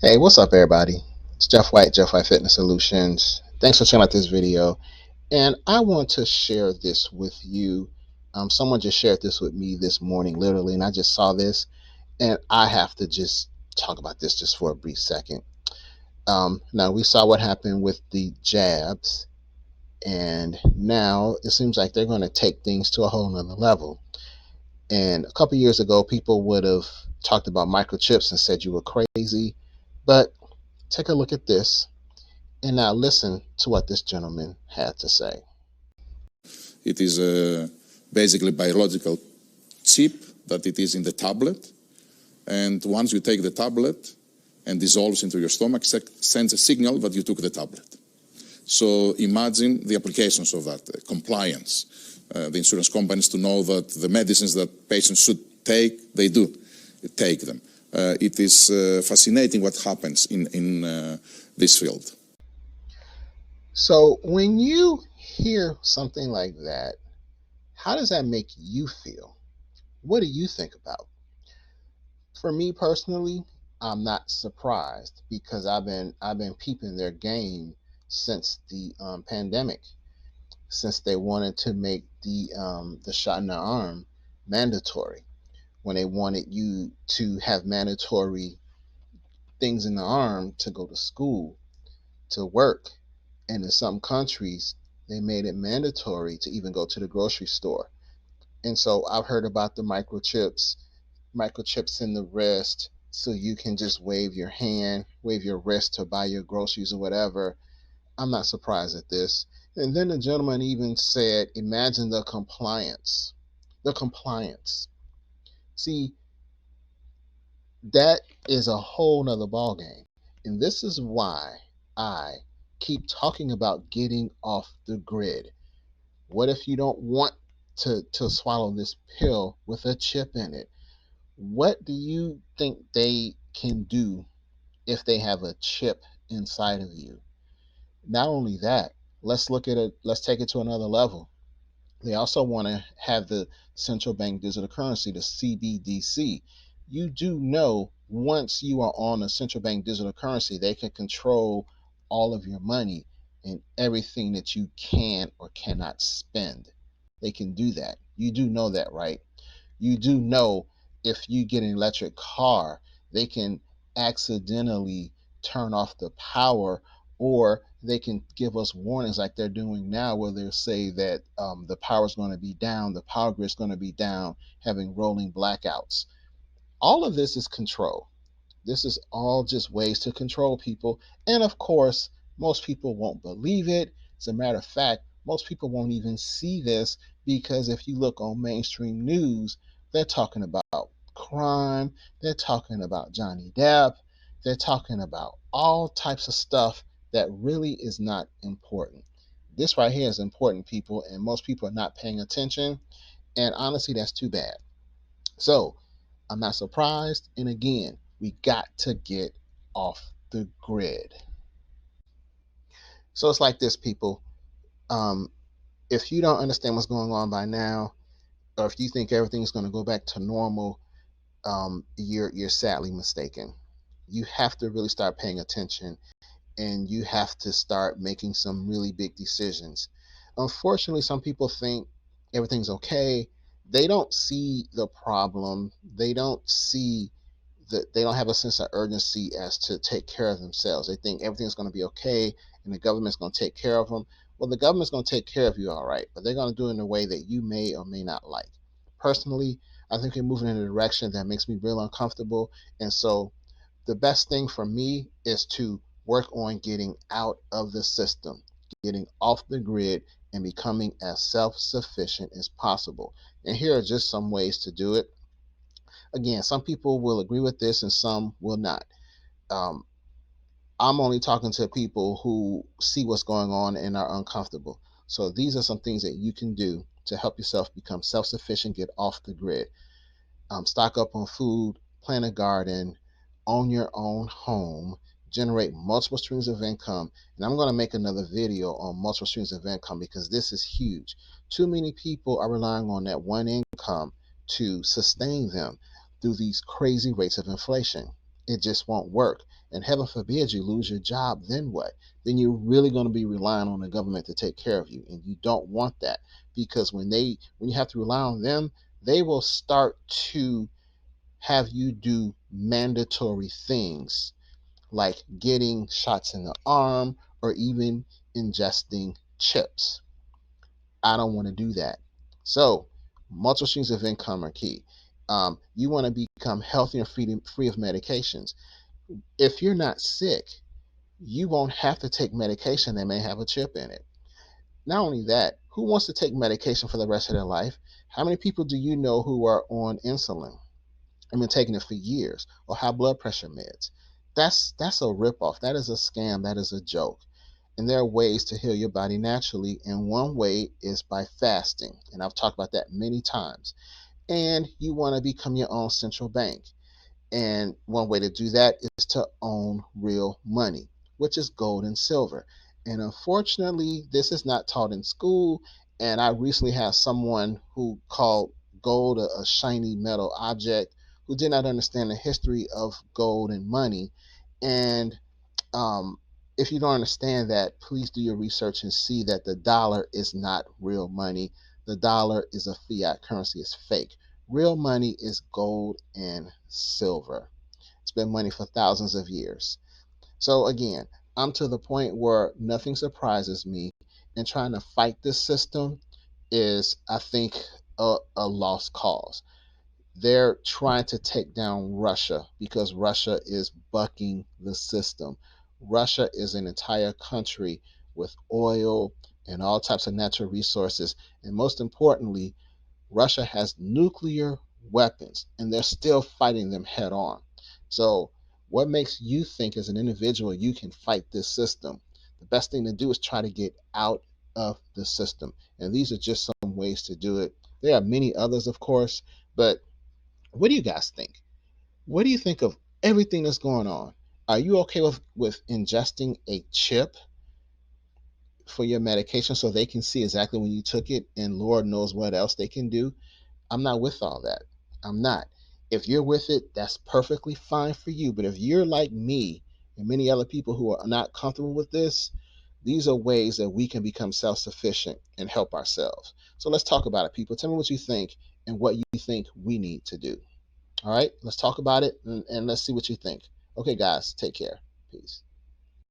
Hey, what's up, everybody? It's Jeff White, Jeff White Fitness Solutions. Thanks for checking out this video. And I want to share this with you. Someone just shared this with me this morning, literally, and I just saw this, and I have to just talk about this just for a brief second. Now, we saw what happened with the jabs, and now it seems like they're going to take things to a whole nother level. And a couple years ago, people would have talked about microchips and said you were crazy, but take a look at this. And now listen to what this gentleman had to say. It is basically biological chip that it is in the tablet. And once you take the tablet and dissolves into your stomach, sends a signal that you took the tablet. So imagine the applications of that, compliance. The insurance companies to know that the medicines that patients should take, they do take them. It is fascinating what happens in this field. So when you hear something like that, how does that make you feel? What do you think about? For me personally, I'm not surprised because I've been peeping their game since the pandemic, since they wanted to make the shot in the arm mandatory, when they wanted you to have mandatory things in the arm to go to school, to work. And in some countries, they made it mandatory to even go to the grocery store. And so I've heard about the microchips in the wrist, so you can just wave your hand, wave your wrist to buy your groceries or whatever. I'm not surprised at this. And then the gentleman even said, imagine the compliance. The compliance. See, that is a whole nother ballgame. And this is why I keep talking about getting off the grid. What if you don't want to swallow this pill with a chip in it? What do you think they can do if they have a chip inside of you? Not only that, let's look at it, let's take it to another level. They also want to have the central bank digital currency, the CBDC. You do know once you are on a central bank digital currency, they can control all of your money and everything that you can or cannot spend. They can do that. You do know that, right? You do know if you get an electric car, they can accidentally turn off the power, or they can give us warnings like they're doing now, where they'll say that the power is going to be down, the power grid is going to be down, having rolling blackouts. All of this is control. This is all just ways to control people. And of course, most people won't believe it. As a matter of fact, most people won't even see this because if you look on mainstream news, they're talking about crime, they're talking about Johnny Depp, they're talking about all types of stuff that really is not important. This right here is important, people, and most people are not paying attention. And honestly, that's too bad. So I'm not surprised. And again, we got to get off the grid. So it's like this, people. Um, if you don't understand what's going on by now, or if you think everything's going to go back to normal, you're sadly mistaken. You have to really start paying attention, and you have to start making some really big decisions. Unfortunately, some people think everything's okay. They don't see the problem. They don't see that, they don't have a sense of urgency as to take care of themselves. They think everything's going to be okay and the government's going to take care of them. Well, the government's going to take care of you all right, but they're going to do it in a way that you may or may not like. Personally, I think we're moving in a direction that makes me real uncomfortable. And so the best thing for me is to work on getting out of the system, getting off the grid, and becoming as self sufficient as possible. And here are just some ways to do it. Again, some people will agree with this and some will not. Um, I'm only talking to people who see what's going on and are uncomfortable. So these are some things that you can do to help yourself become self sufficient, get off the grid. Stock up on food, plant a garden, own your own home, generate multiple streams of income. And I'm going to make another video on multiple streams of income because this is huge. Too many people are relying on that one income to sustain them through these crazy rates of inflation. It just won't work. And heaven forbid you lose your job, then what? Then you're really going to be relying on the government to take care of you. And you don't want that, because when you have to rely on them, they will start to have you do mandatory things like getting shots in the arm or even ingesting chips. I don't want to do that. So, multiple streams of income are key. You want to become healthy and free of medications. If you're not sick, you won't have to take medication that may have a chip in it. Not only that, who wants to take medication for the rest of their life? How many people do you know who are on insulin and been taking it for years, or high blood pressure meds? That's a ripoff. That is a scam. That is a joke. And there are ways to heal your body naturally, and one way is by fasting. And I've talked about that many times. And you want to become your own central bank. And one way to do that is to own real money, which is gold and silver. And unfortunately, this is not taught in school. And I recently had someone who called gold a shiny metal object, who did not understand the history of gold and money. And um, if you don't understand that, please do your research and see that the dollar is not real money. The dollar is a fiat currency, it's fake. Real money is gold and silver. It's been money for thousands of years. So, again, I'm to the point where nothing surprises me, and trying to fight this system is, I think, a lost cause. They're trying to take down Russia because Russia is bucking the system. Russia is an entire country with oil and all types of natural resources. And most importantly, Russia has nuclear weapons, and they're still fighting them head on. So, what makes you think as an individual you can fight this system? The best thing to do is try to get out of the system. And these are just some ways to do it. There are many others, of course, but what do you guys think? What do you think of everything that's going on? Are you okay with ingesting a chip for your medication so they can see exactly when you took it, and Lord knows what else they can do? I'm not with all that. I'm not. If you're with it, that's perfectly fine for you. But if you're like me and many other people who are not comfortable with this, these are ways that we can become self sufficient and help ourselves. So let's talk about it, people. Tell me what you think and what you think we need to do. All right, let's talk about it, and let's see what you think. Okay, guys, take care. Peace.